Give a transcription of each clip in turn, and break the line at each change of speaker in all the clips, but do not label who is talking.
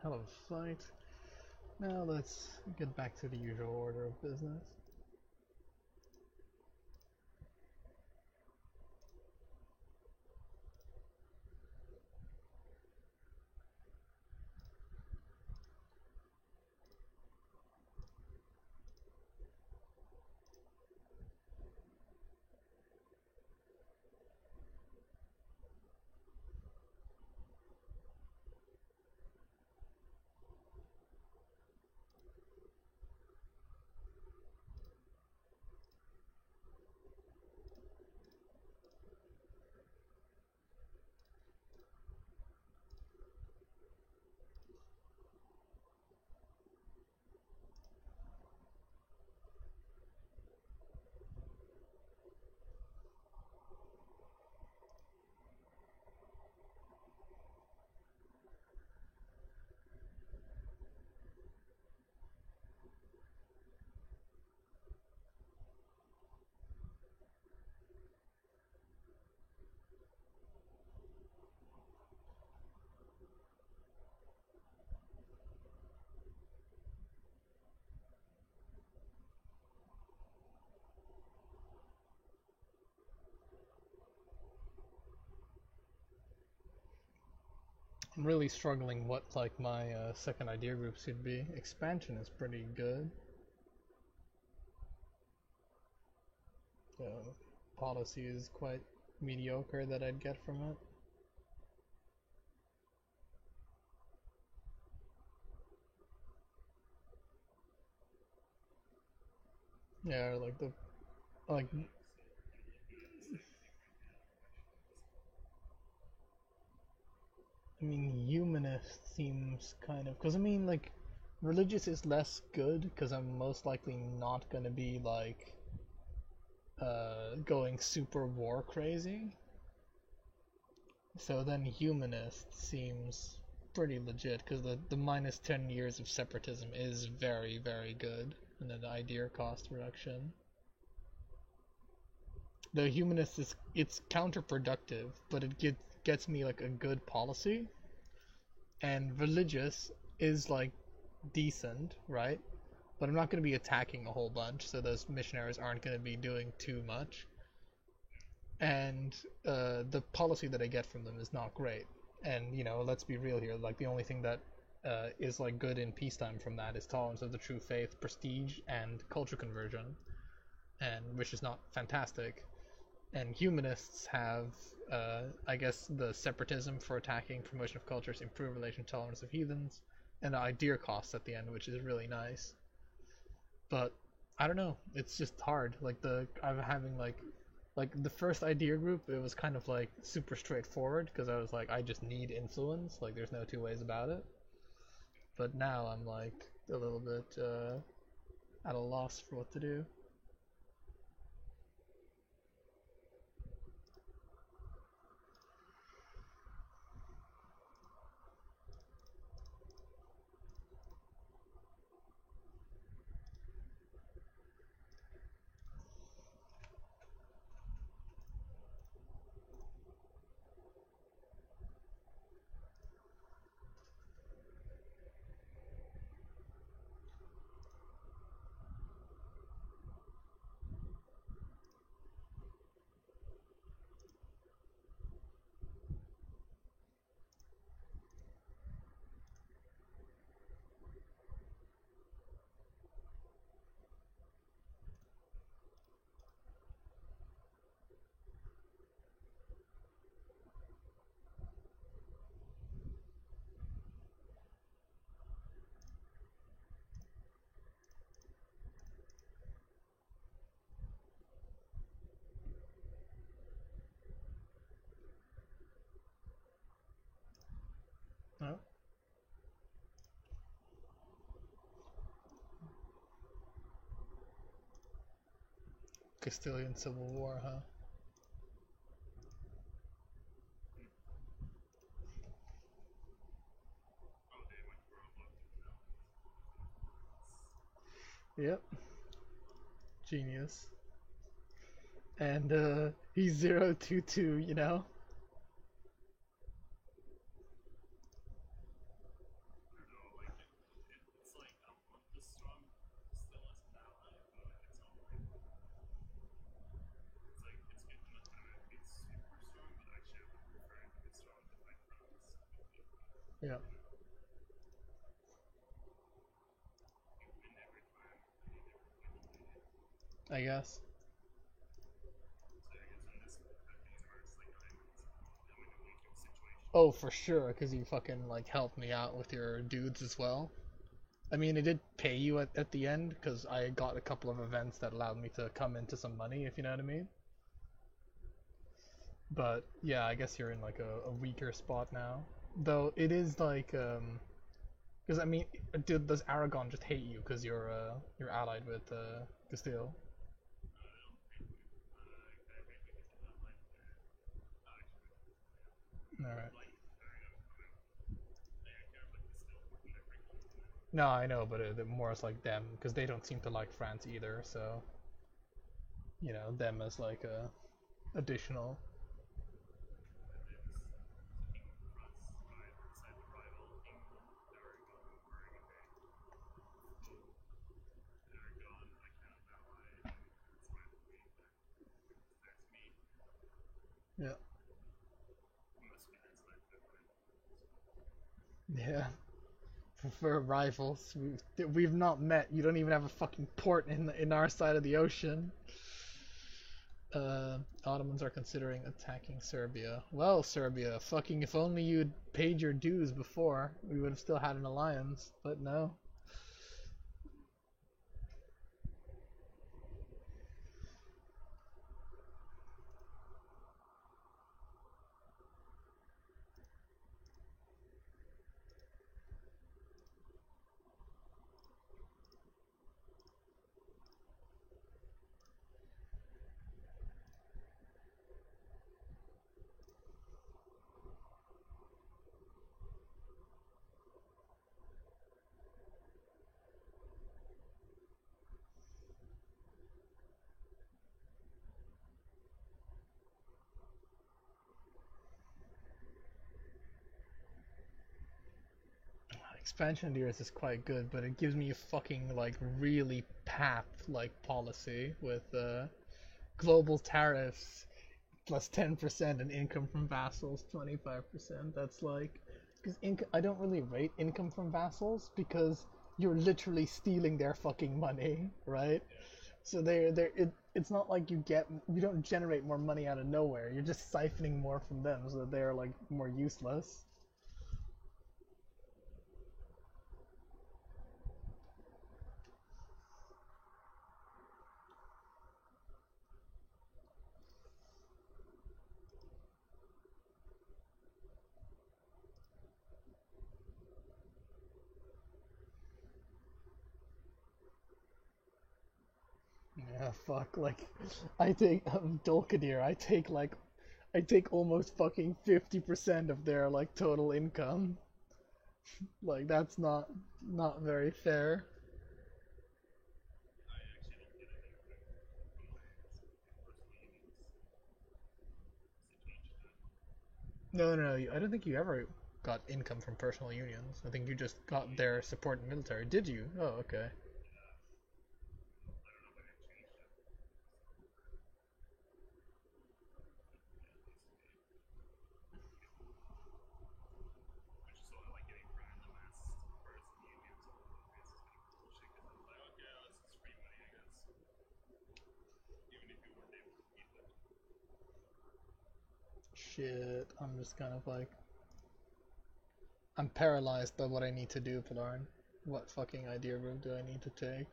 hell of a fight. Now let's get back to the usual order of business. I'm really struggling what like my second idea group should be. Expansion is pretty good. The policy is quite mediocre that I'd get from it. Yeah, like the like I mean humanist seems kind of because I mean like religious is less good because I'm most likely not gonna be like going super war crazy. So then humanist seems pretty legit because the minus 10 years of separatism is very, very good. And then the idea cost reduction. The humanist is it's counterproductive, but it gets me like a good policy. And religious is like decent, right? But I'm not going to be attacking a whole bunch, so those missionaries aren't going to be doing too much. And the policy that I get from them is not great. And you know, let's be real here. Like the only thing that is like good in peacetime from that is tolerance of the true faith, prestige, and culture conversion, and which is not fantastic. And humanists have, I guess, the separatism for attacking promotion of cultures, improve relation tolerance of heathens, and the idea costs at the end, which is really nice. But I don't know. It's just hard. Like I'm having like the first idea group, it was kind of like super straightforward because I was like, I just need influence. Like there's no two ways about it. But now I'm like a little bit at a loss for what to do. Oh, Castilian Civil War, huh? Yep, genius. And he's 022, you know? Yeah, I guess. Oh, for sure, because you fucking like helped me out with your dudes as well. I mean, it did pay you at the end because I got a couple of events that allowed me to come into some money, if you know what I mean. But yeah, I guess you're in like a weaker spot now. Though it is like, because I mean, does Aragon just hate you because you're allied with Castile? All right. No, I know, but more as like them because they don't seem to like France either. So them as like a additional. Yeah. Yeah. For rivals, we've not met. You don't even have a fucking port in our side of the ocean. Ottomans are considering attacking Serbia. Well, Serbia, fucking if only you'd paid your dues before, we would have still had an alliance. But no. Expansion of the Earth is quite good, but it gives me a fucking like really path like policy with global tariffs plus 10% and income from vassals 25%. That's like because I don't really rate income from vassals because you're literally stealing their fucking money, right? So it's not like you don't generate more money out of nowhere. You're just siphoning more from them so that they're like more useless. Yeah, fuck. Like, I take Dolkadir. I take almost fucking 50% of their like total income. Like, that's not very fair. No, no, no. I don't think you ever got income from personal unions. I think you just got their support in military. Did you? Oh, okay. Shit. I'm just kind of like I'm paralyzed by what I need to do, Pilarn. What fucking idea route do I need to take?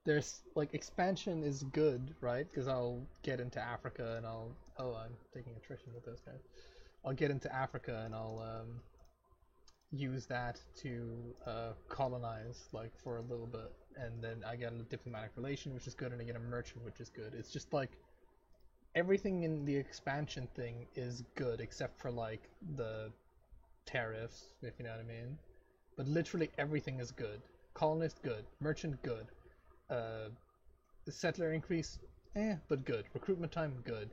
There's like expansion is good, right? Because I'll get into Africa and I'm taking attrition with those guys. I'll get into Africa and I'll use that to colonize like for a little bit, and then I get a diplomatic relation, which is good, and I get a merchant, which is good. It's just like everything in the expansion thing is good except for like the tariffs, if you know what I mean. But literally everything is good. Colonist good, merchant good, uh, settler increase, but good. Recruitment time good,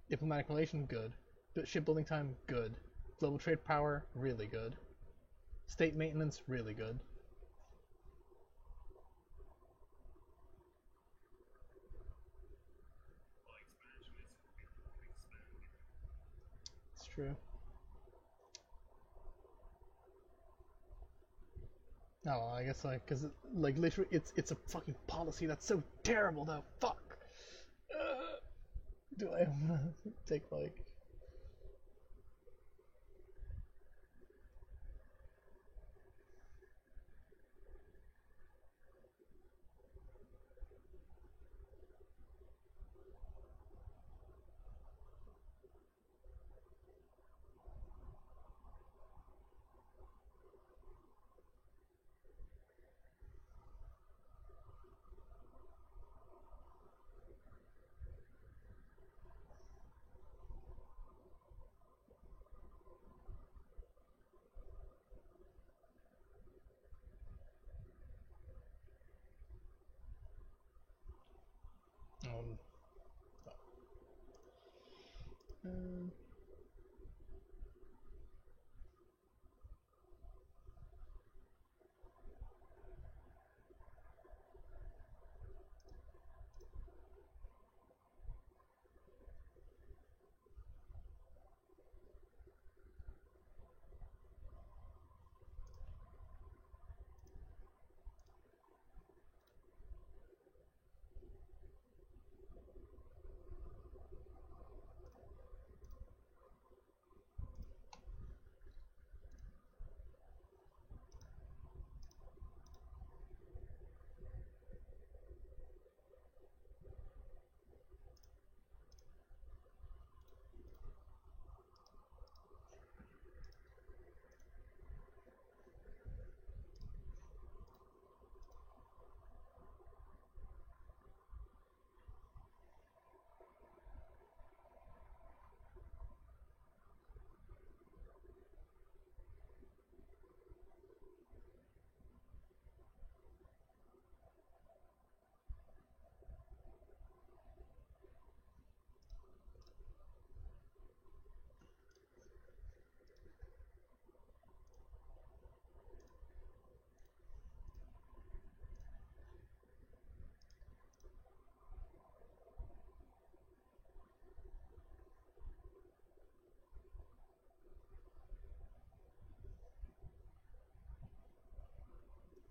diplomatic relation good, shipbuilding time good, global trade power really good, state maintenance really good. It's true. No, I guess like, cause like literally, it's a fucking policy that's so terrible though. Fuck. Uh, do I wanna take like? Um, uh,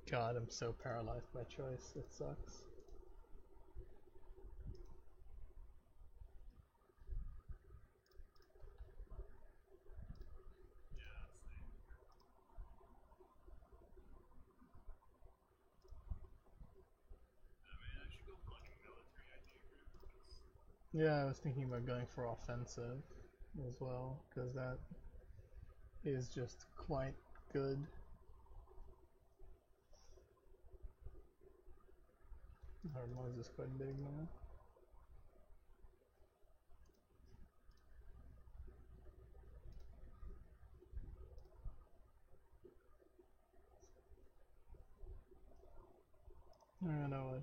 God, I'm so paralyzed by choice. It sucks. Yeah, I was thinking about going for offensive as well, because that is just quite good. Our noise is quite big now. I know what.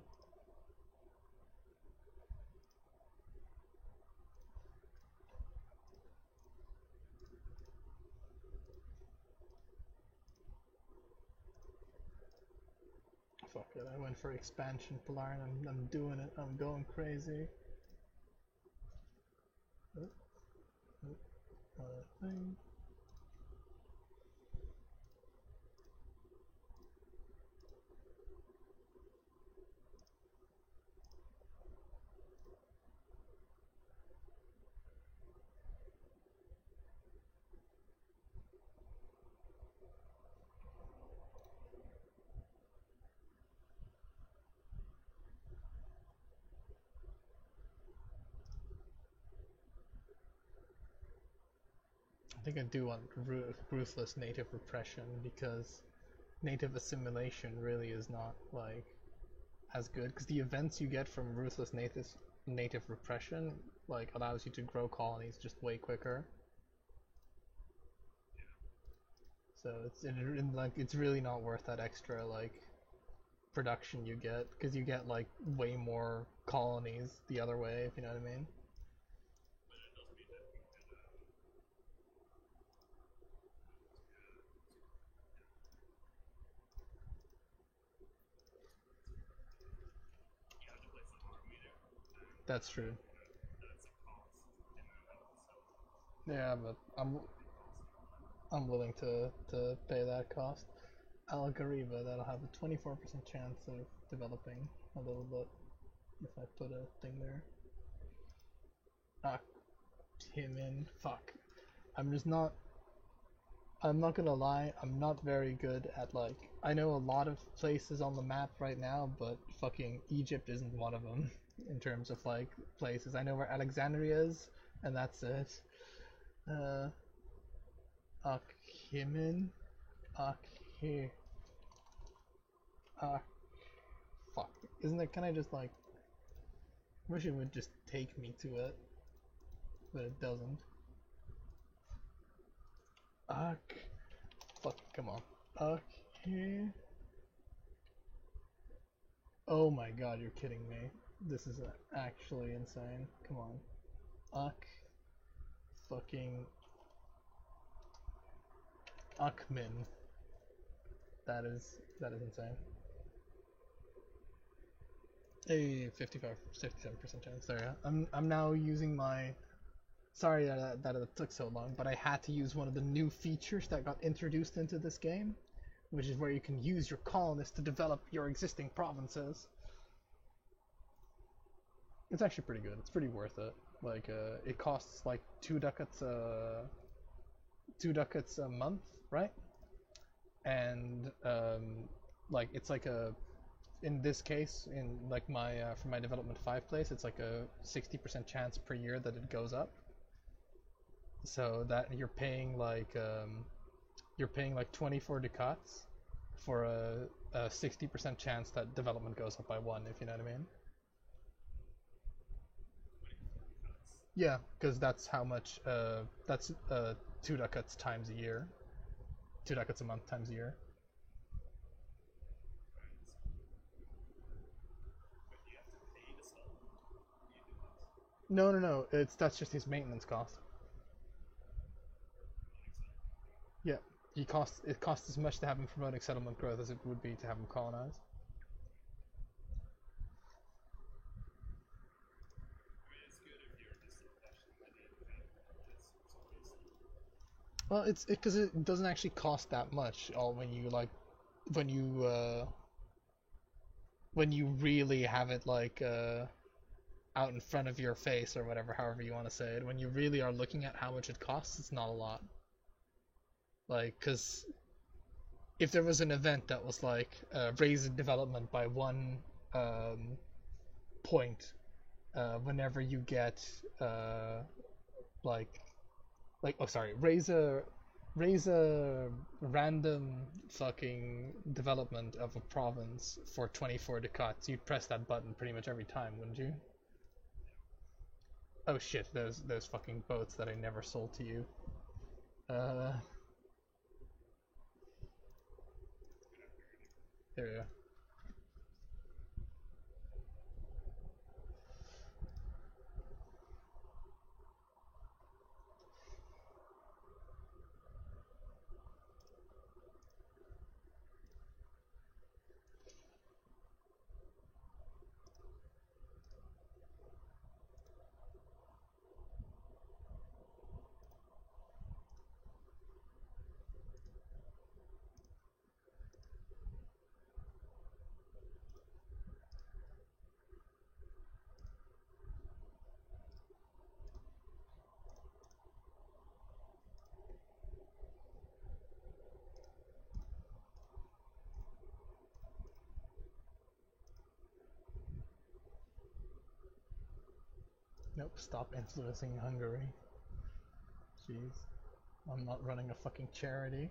Fuck it, I went for expansion Polar and I'm doing it. I'm going crazy. Thing. I think I do want ruthless native repression because native assimilation really is not like as good because the events you get from ruthless native repression like allows you to grow colonies just way quicker. So like it's really not worth that extra like production you get because you get like way more colonies the other way if you know what I mean. That's true. Yeah, but I'm willing to pay that cost. Algoriba that'll have a 24% chance of developing a little bit if I put a thing there. Ah, him in. Fuck. I'm just not. I'm not gonna lie, I'm not very good at like. I know a lot of places on the map right now, but fucking Egypt isn't one of them in terms of like places. I know where Alexandria is, and that's it. Uh, Akhimin? Akhi. Ah, fuck. Isn't it? Can I just like. Wish it would just take me to it, but it doesn't. Ak. Fuck, come on. Okay. Oh my god, you're kidding me. This is actually insane. Come on. Fucking Akmin. That is insane. A 55, 57% chance. There, yeah. I'm now using my. Sorry that it took so long, but I had to use one of the new features that got introduced into this game, which is where you can use your colonists to develop your existing provinces. It's actually pretty good. It's pretty worth it. Like, it costs like 2 ducats a month, right? And like it's like a in this case in like my for my development 5 place, it's like a 60% chance per year that it goes up. So that you're paying like 24 ducats for a 60% chance that development goes up by one, if you know what I mean. Yeah, because that's how much. That's 2 ducats times a year. 2 ducats a month times a year. No, no, no. That's just his maintenance cost. Yeah, it costs as much to have him promoting settlement growth as it would be to have him colonize. Well, it's because it doesn't actually cost that much. All when you like when you uh, when you really have it like out in front of your face or whatever, however you want to say it. When you really are looking at how much it costs, it's not a lot. Like, because if there was an event that was like raise development by one um, point whenever you get like oh sorry, raise a random fucking development of a province for 24 ducats, you'd press that button pretty much every time, wouldn't you? Oh shit, those fucking boats that I never sold to you. Uh, there we go. Nope, stop influencing Hungary. Jeez. I'm not running a fucking charity.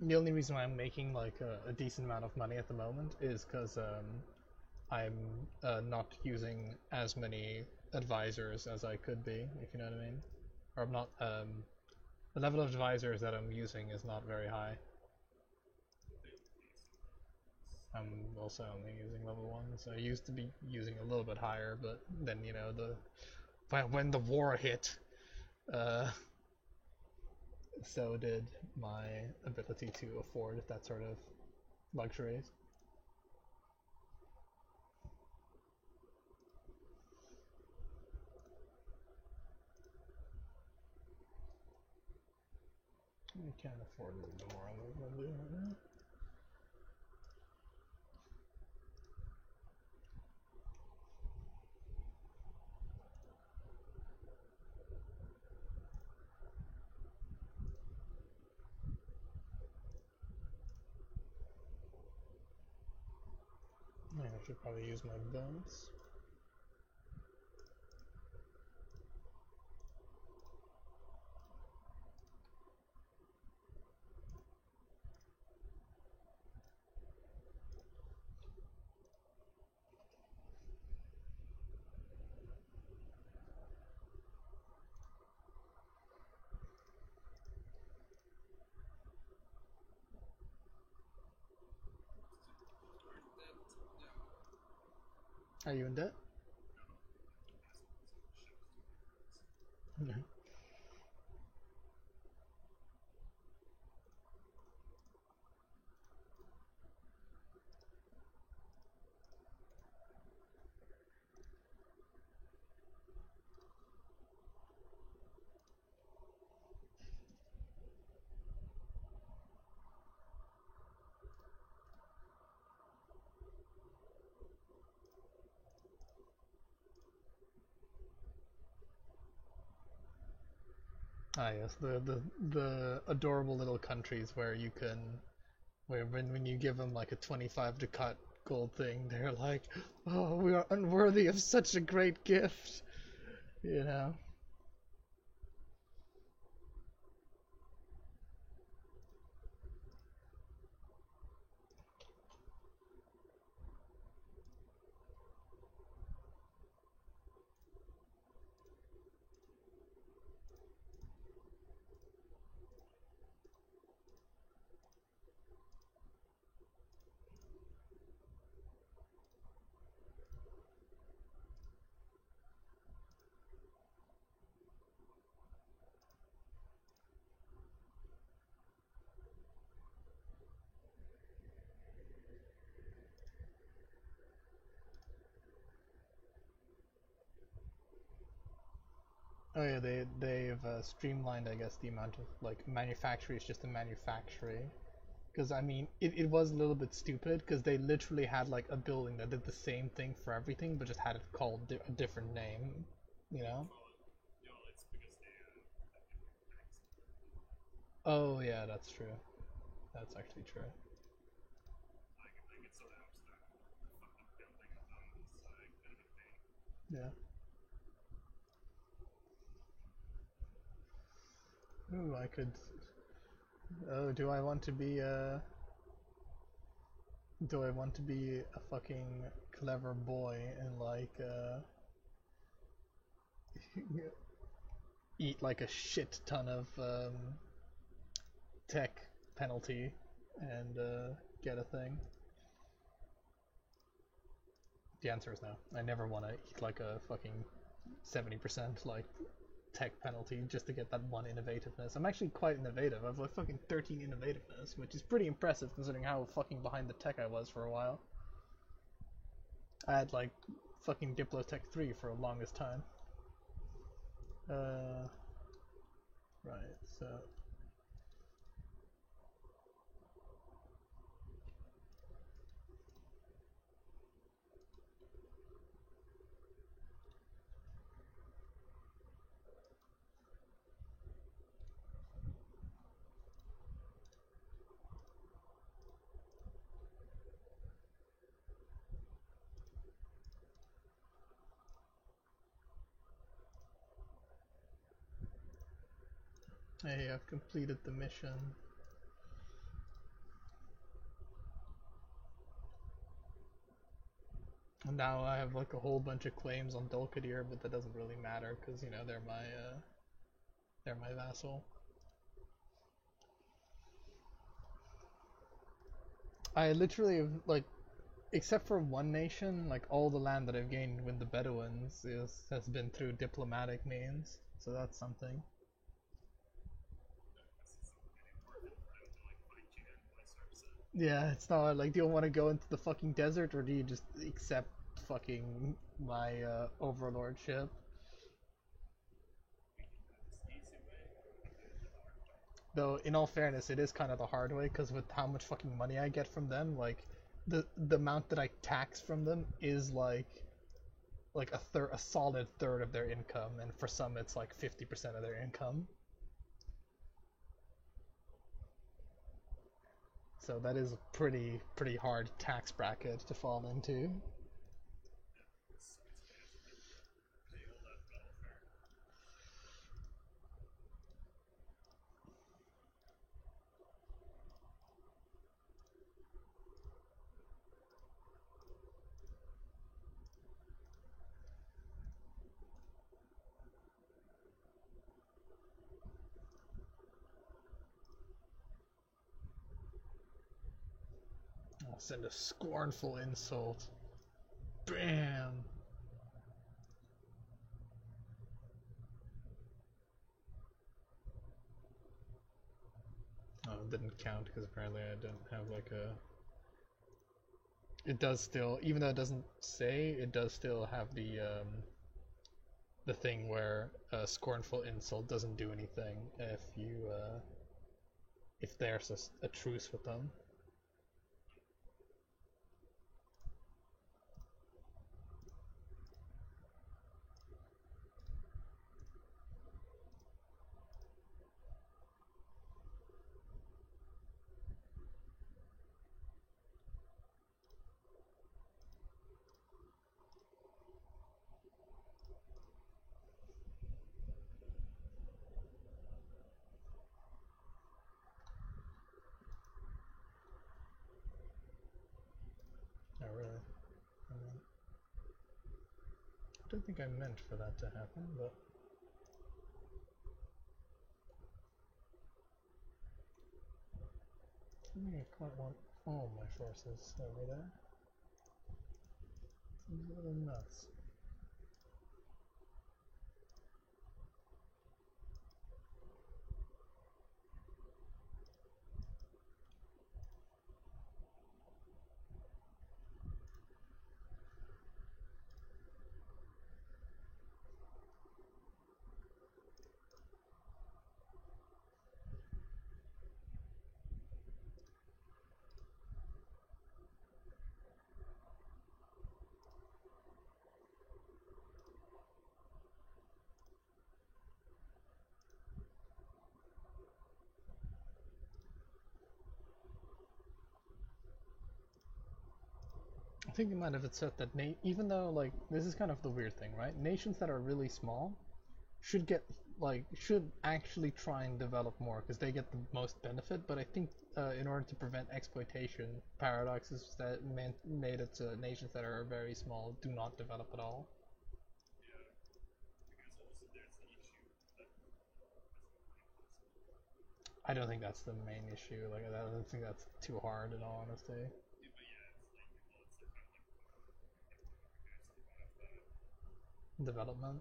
the only reason why I'm making like a decent amount of money at the moment is because I'm not using as many advisors as I could be, if you know what I mean. Or I'm not. The level of advisors that I'm using is not very high. I'm also only using level 1, so I used to be using a little bit higher, but then, you know, when the war hit, uh, so did my ability to afford that sort of luxuries. I can't afford the more I'm doing right now. Yeah, I should probably use my bonus. Are you in debt? No. Ah yes, the adorable little countries where you can, where when you give them like a 25 ducat gold thing, they're like, oh, we are unworthy of such a great gift, you know. Oh yeah, they've streamlined, I guess, the amount of like manufacturers just to manufacturing. Because I mean, it was a little bit stupid because they literally had like a building that did the same thing for everything, but just had it called a different name, you know? Oh yeah, that's true. That's actually true. Yeah. Ooh, I could. Oh, do I want to be Do I want to be a fucking clever boy and like eat like a shit ton of tech penalty and get a thing? The answer is no. I never want to eat like a fucking 70% like tech penalty just to get that one innovativeness. I'm actually quite innovative. I have like fucking 13 innovativeness, which is pretty impressive considering how fucking behind the tech I was for a while. I had like fucking Diplotech 3 for the longest time. Uh, right, so hey, I've completed the mission. And now I have like a whole bunch of claims on Dolkadir, but that doesn't really matter because you know they're my vassal. I literally like, except for one nation, like all the land that I've gained with the Bedouins has been through diplomatic means, so that's something. Yeah, it's not like, do you want to go into the fucking desert or do you just accept fucking my overlordship? Though, in all fairness, it is kind of the hard way because with how much fucking money I get from them, like the amount that I tax from them is like a solid third of their income, and for some it's like 50% of their income. So that is a pretty hard tax bracket to fall into. I'll send a scornful insult. Bam! Oh, it didn't count because apparently I didn't have like a. It does still, even though it doesn't say, it does still have the thing where a scornful insult doesn't do anything if there's a truce with them. Oh, really? I don't think I meant for that to happen, but I think I quite want all my forces over there. Seems a little nuts. I think you might have said that even though like this is kind of the weird thing, right? Nations that are really small should get should actually try and develop more because they get the most benefit. But I think in order to prevent exploitation, paradoxes that made it to nations that are very small do not develop at all. I don't think that's the main issue. Like I don't think that's too hard in all honesty. Development.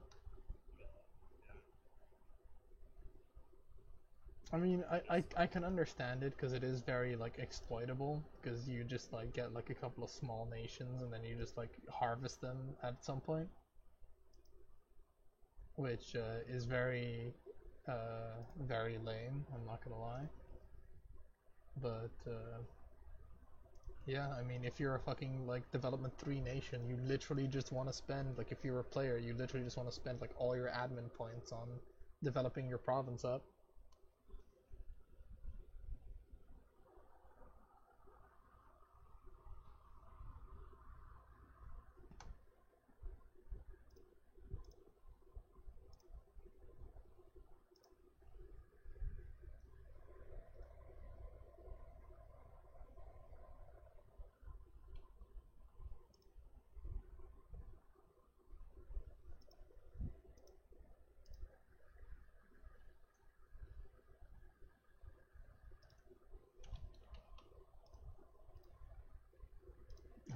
I mean, I can understand it because it is very like exploitable because you just like get like a couple of small nations and then you just like harvest them at some point, which is very lame. I'm not gonna lie, but yeah, I mean, if you're a fucking like development 3 nation, you literally just want to spend like if you're a player, you literally just want to spend like all your admin points on developing your province up.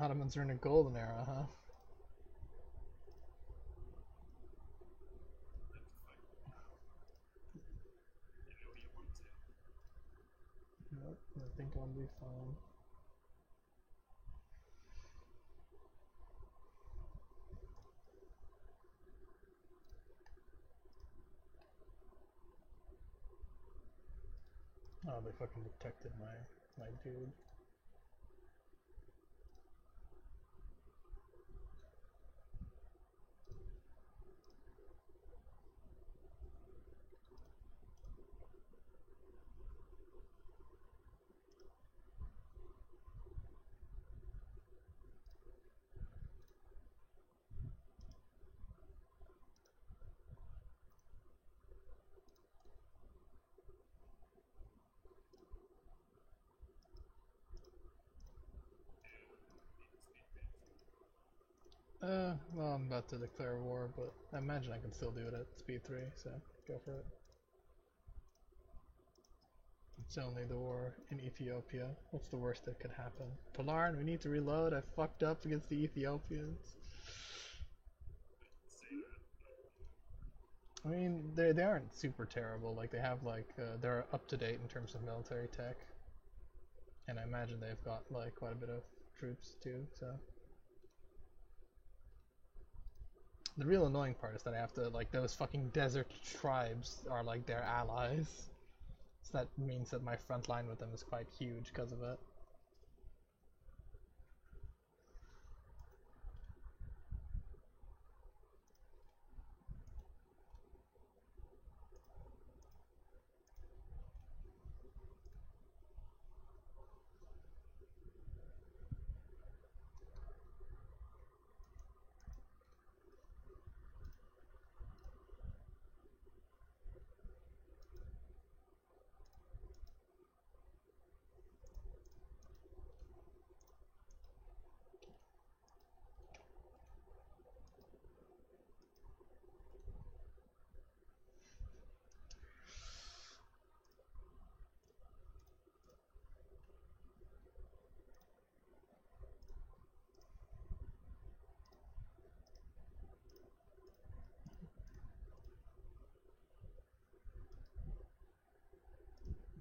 Ottomans are in a golden era, huh? Yep, I think I'll be fine. Oh, they fucking detected my dude. Well, I'm about to declare war, but I imagine I can still do it at speed 3, so go for it. It's only the war in Ethiopia. What's the worst that could happen? Polarin, we need to reload. I fucked up against the Ethiopians. I mean, they aren't super terrible. Like, they have, like, they're up to date in terms of military tech. And I imagine they've got, like, quite a bit of troops, too, so. The real annoying part is that I have to, like, those fucking desert tribes are, like, their allies. So that means that my front line with them is quite huge because of it.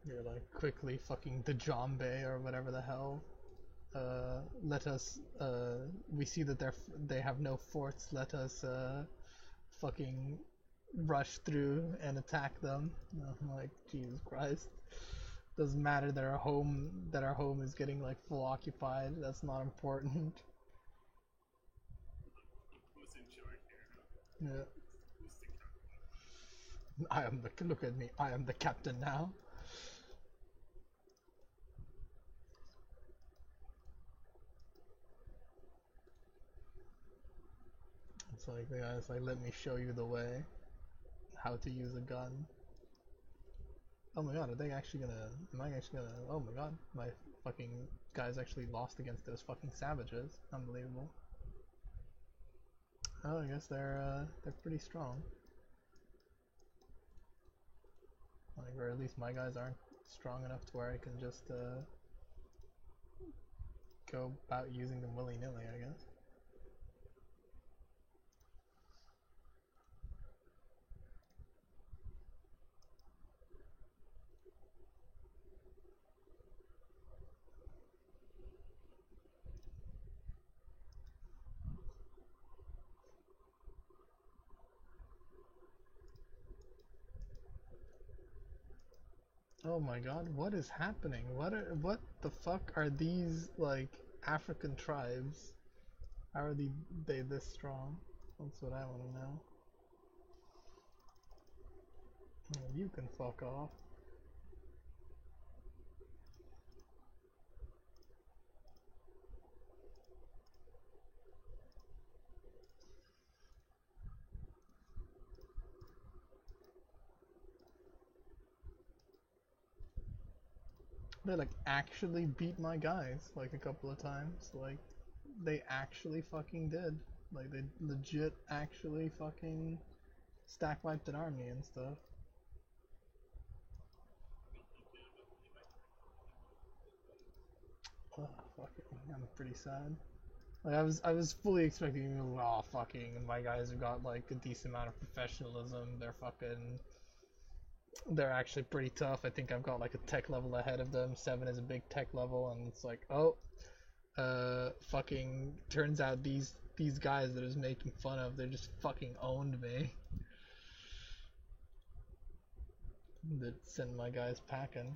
You're like, quickly fucking the Djambe or whatever the hell. Let us, we see that they have no forts, let us, fucking rush through and attack them. I'm like, Jesus Christ. Doesn't matter that our home is getting like full occupied, that's not important. Yeah. I am the, look at me, I am the captain now. It's like, the guy's like, let me show you the way, how to use a gun. Oh my god, are they actually gonna, am I actually gonna, oh my god, my fucking guys actually lost against those fucking savages. Unbelievable. Oh, I guess they're pretty strong. Like, or at least my guys aren't strong enough to where I can just, go about using them willy-nilly, I guess. Oh my god, what is happening? What the fuck are these, like, African tribes? How are they this strong? That's what I want to know. Oh, you can fuck off. They like actually beat my guys like a couple of times. Like, they actually fucking did. Like, they legit actually fucking stack wiped an army and stuff. Oh, fucking, I'm pretty sad. Like I was fully expecting, oh fucking, my guys have got like a decent amount of professionalism. They're actually pretty tough. I think I've got like a tech level ahead of them. 7 is a big tech level, and it's like, oh, fucking turns out these guys that I was making fun of, they just fucking owned me. That sent my guys packing.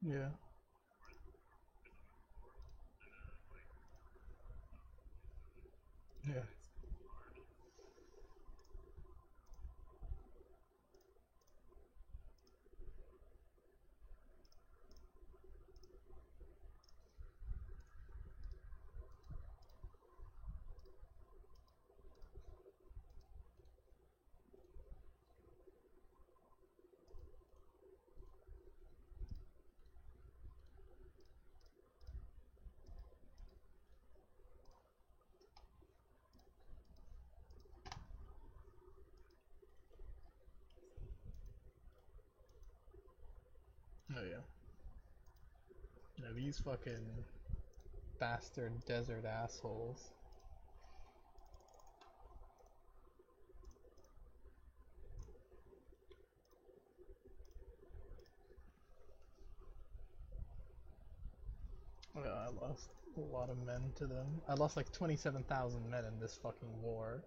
Yeah. Yeah. Oh yeah. Yeah, these fucking bastard desert assholes. Yeah, I lost a lot of men to them. I lost like 27,000 men in this fucking war.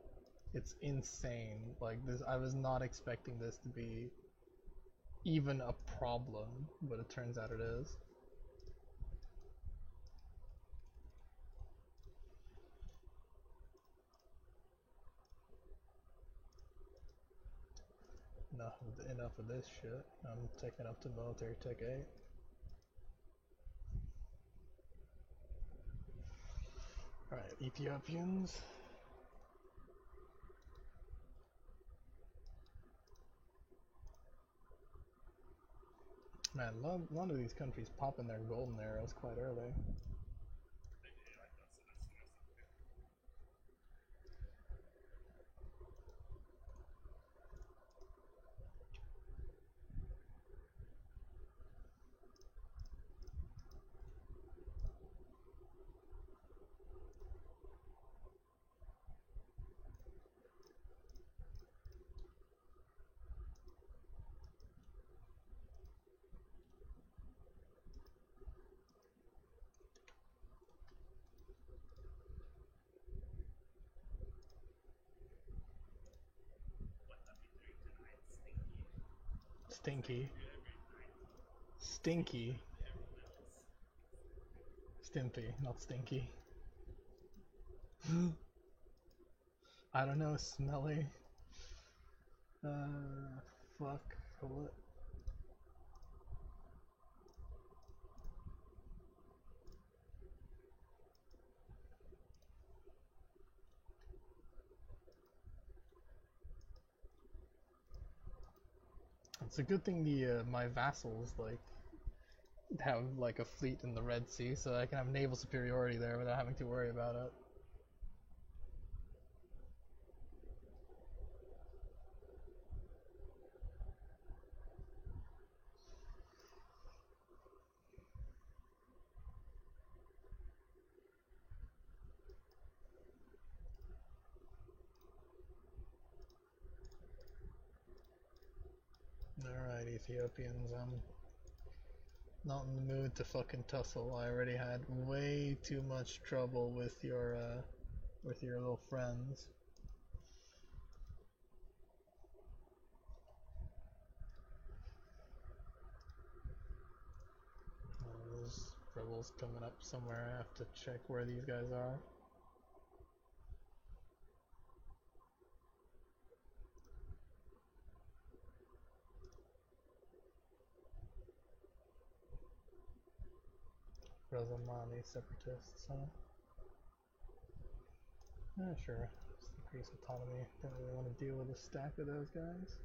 It's insane. Like this, I was not expecting this to be even a problem, but it turns out it is. Enough of this shit. I'm taking up to military tech 8. Alright, Ethiopians. Man, a lot of these countries popping their golden arrows quite early. Stinky. Stinky. Stimpy, not stinky. I don't know, smelly. Fuck. What? It's a good thing the my vassals like have like a fleet in the Red Sea, so I can have naval superiority there without having to worry about it. Alright, Ethiopians, I'm not in the mood to fucking tussle. I already had way too much trouble with your little friends. There's rebels coming up somewhere. I have to check where these guys are. Razamani separatists, huh? Yeah, sure. Just increase autonomy. Don't really want to deal with a stack of those guys.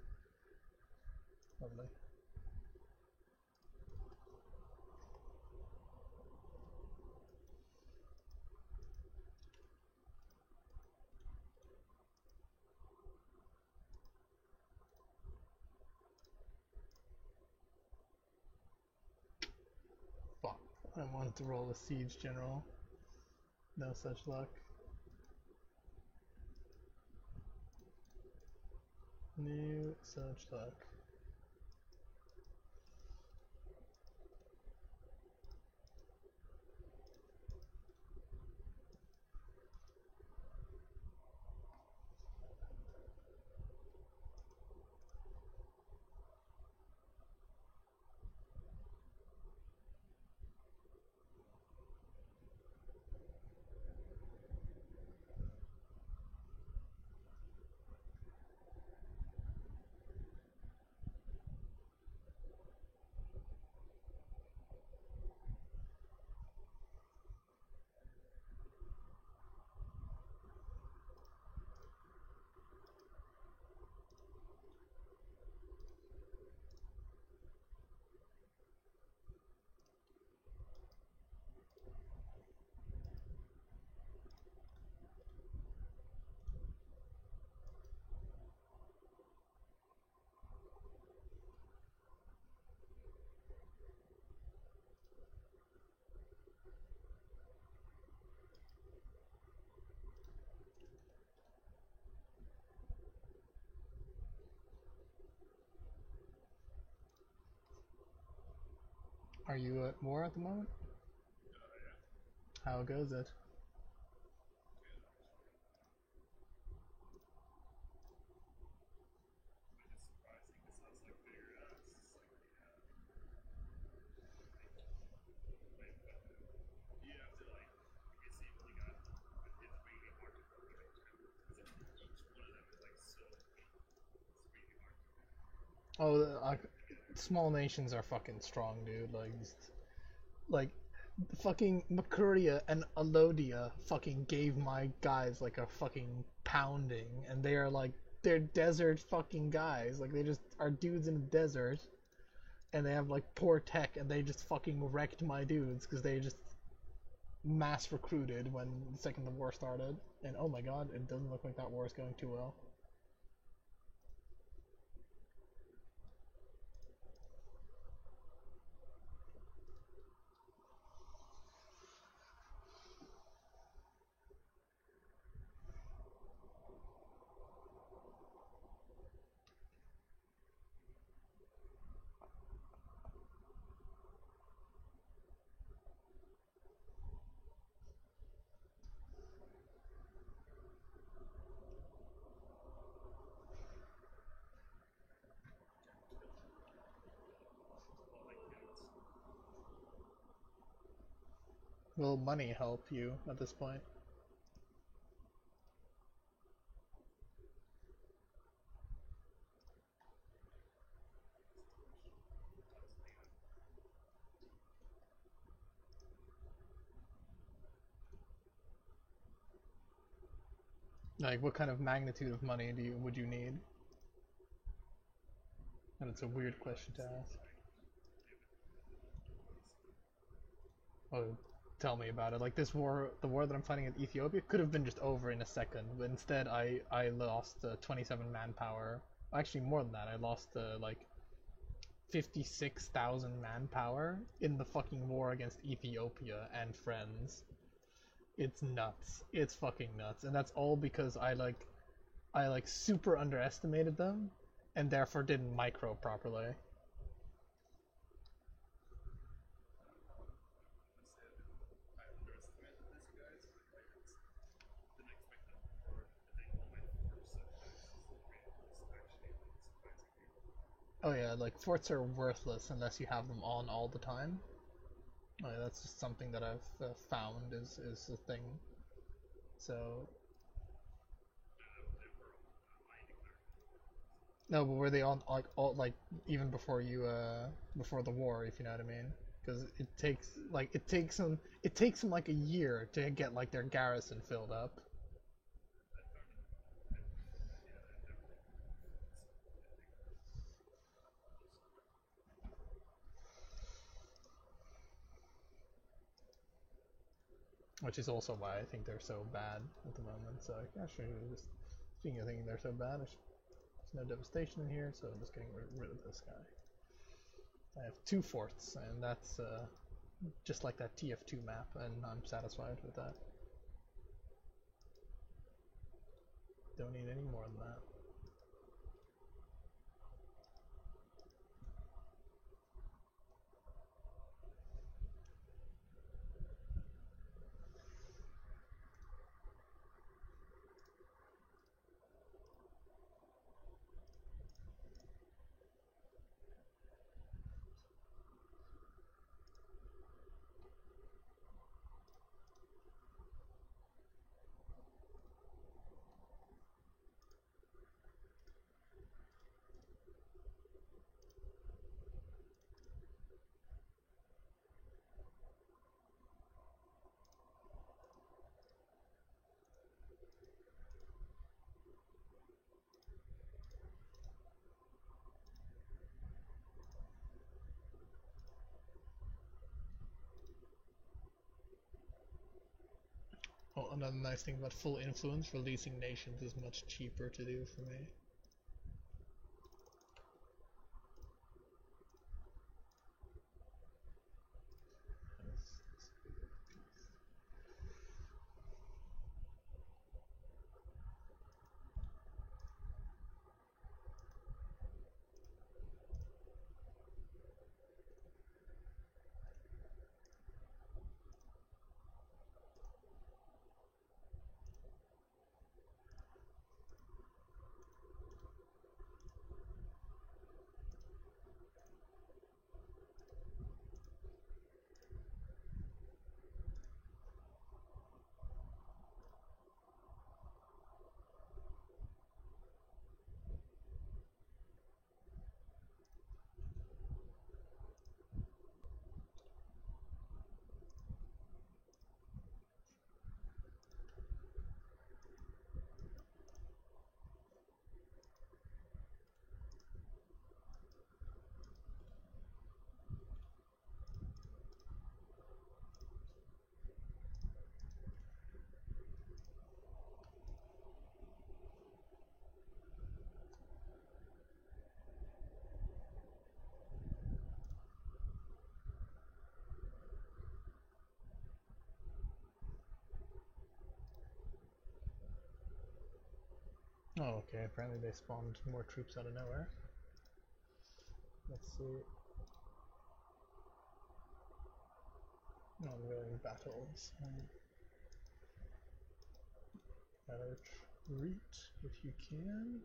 Lovely. Fuck. I wanted to roll a siege general. No such luck. No such luck. Are you at war at the moment? How goes it? Oh, small nations are fucking strong, dude. Like, fucking Makuria and Alodia fucking gave my guys like a fucking pounding, and they are like they're desert fucking guys. Like they just are dudes in the desert, and they have like poor tech, and they just fucking wrecked my dudes because they just mass recruited when the second the war started. And oh my god, it doesn't look like that war is going too well. Will money help you at this point? Like, what kind of magnitude of money would you need? And it's a weird question to ask. Oh, tell me about it. Like this war, the war that I'm fighting in Ethiopia could have been just over in a second, but instead I lost 27 manpower. Actually, more than that. I lost like 56,000 manpower in the fucking war against Ethiopia and friends. It's nuts. It's fucking nuts, and that's all because I super underestimated them, and therefore didn't micro properly. Oh yeah, like forts are worthless unless you have them on all the time. That's just something that I've found is a thing. So no, but were they on like all like even before you before the war, if you know what I mean? Because it takes them like a year to get like their garrison filled up. Which is also why I think they're so bad at the moment. So actually, just speaking of thinking they're so bad, there's no devastation in here, so I'm just getting rid of this guy. I have 2 forts, and that's just like that TF2 map, and I'm satisfied with that. Don't need any more than that. Oh, another nice thing about full influence, releasing nations is much cheaper to do for me. Oh, okay. Apparently they spawned more troops out of nowhere. Let's see. Ongoing battles. Retreat if you can.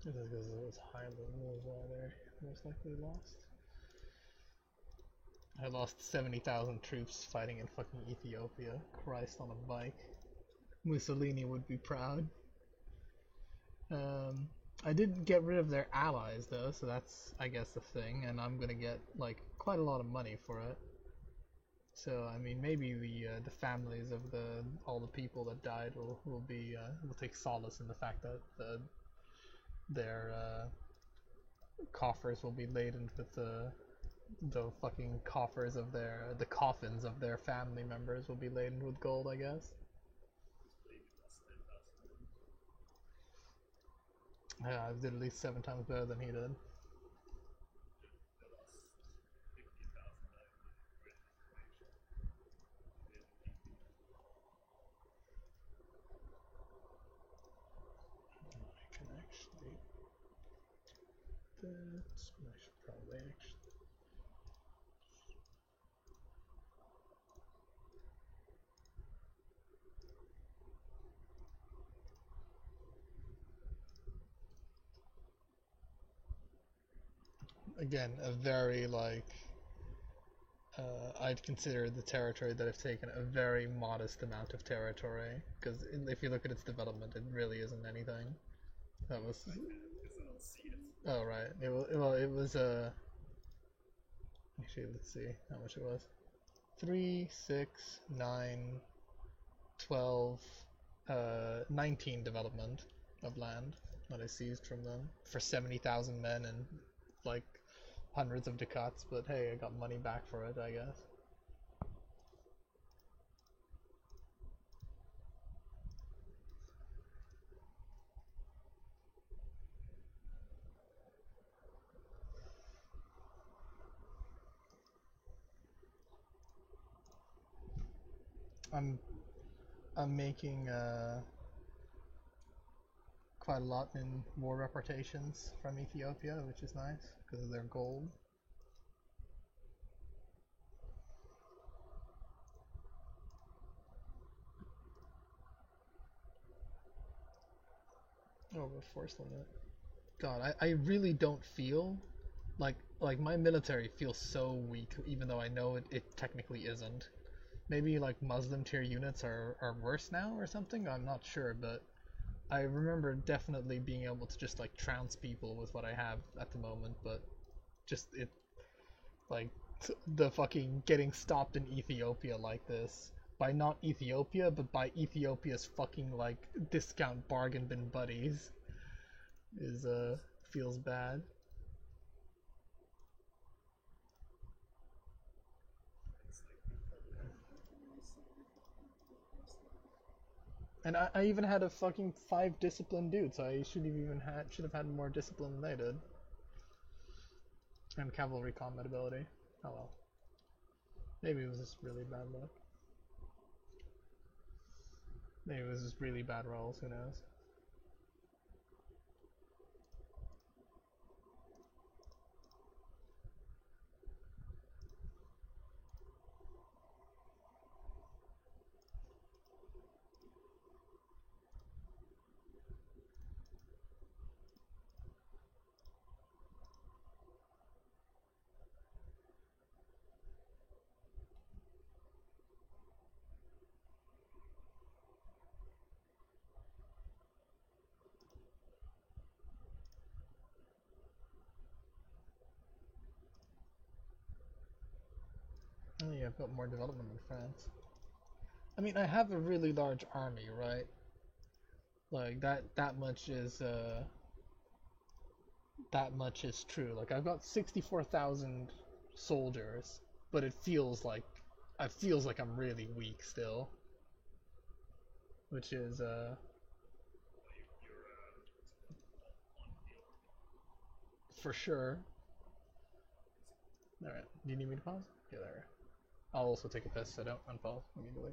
This is because it was Highland was why they're most likely lost. I lost 70,000 troops fighting in fucking Ethiopia. Christ on a bike. Mussolini would be proud. Um, I did get rid of their allies though, so that's I guess the thing, and I'm gonna get like quite a lot of money for it. So I mean, maybe the families of all the people that died will take solace in the fact that their coffers will be laden with the fucking coffers of the coffins of their family members will be laden with gold, I guess. Yeah, I did at least 7 times better than he did. I can actually. I should probably actually. Again, a very like. I'd consider the territory that I've taken a very modest amount of territory, because if you look at its development, it really isn't anything. That was. Oh right. It was Actually, let's see how much it was. 3, 6, 9, 12, 19 development of land that I seized from them for 70,000 men and like hundreds of ducats. But hey, I got money back for it, I guess. I'm I'm making quite a lot in war reputations from Ethiopia, which is nice because of their gold. Oh, the force limit. God, I really don't feel like my military feels so weak, even though I know it technically isn't. Maybe like Muslim tier units are worse now or something. I'm not sure, but I remember definitely being able to just like trounce people with what I have at the moment. But just it like the fucking getting stopped in Ethiopia like this by not Ethiopia, but by Ethiopia's fucking like discount bargain bin buddies is feels bad. And I even had a fucking 5 discipline dude, so I should have had more discipline than they did. And cavalry combat ability. Oh well. Maybe it was just really bad luck. Maybe it was just really bad rolls, who knows. Oh yeah, I've got more development in France. I mean, I have a really large army, right? Like that much is true. Like I've got 64,000 soldiers, but it feels like I'm really weak still, which is for sure. All right. Do you need me to pause? Yeah, there. I'll also take a piss, so don't unpause immediately.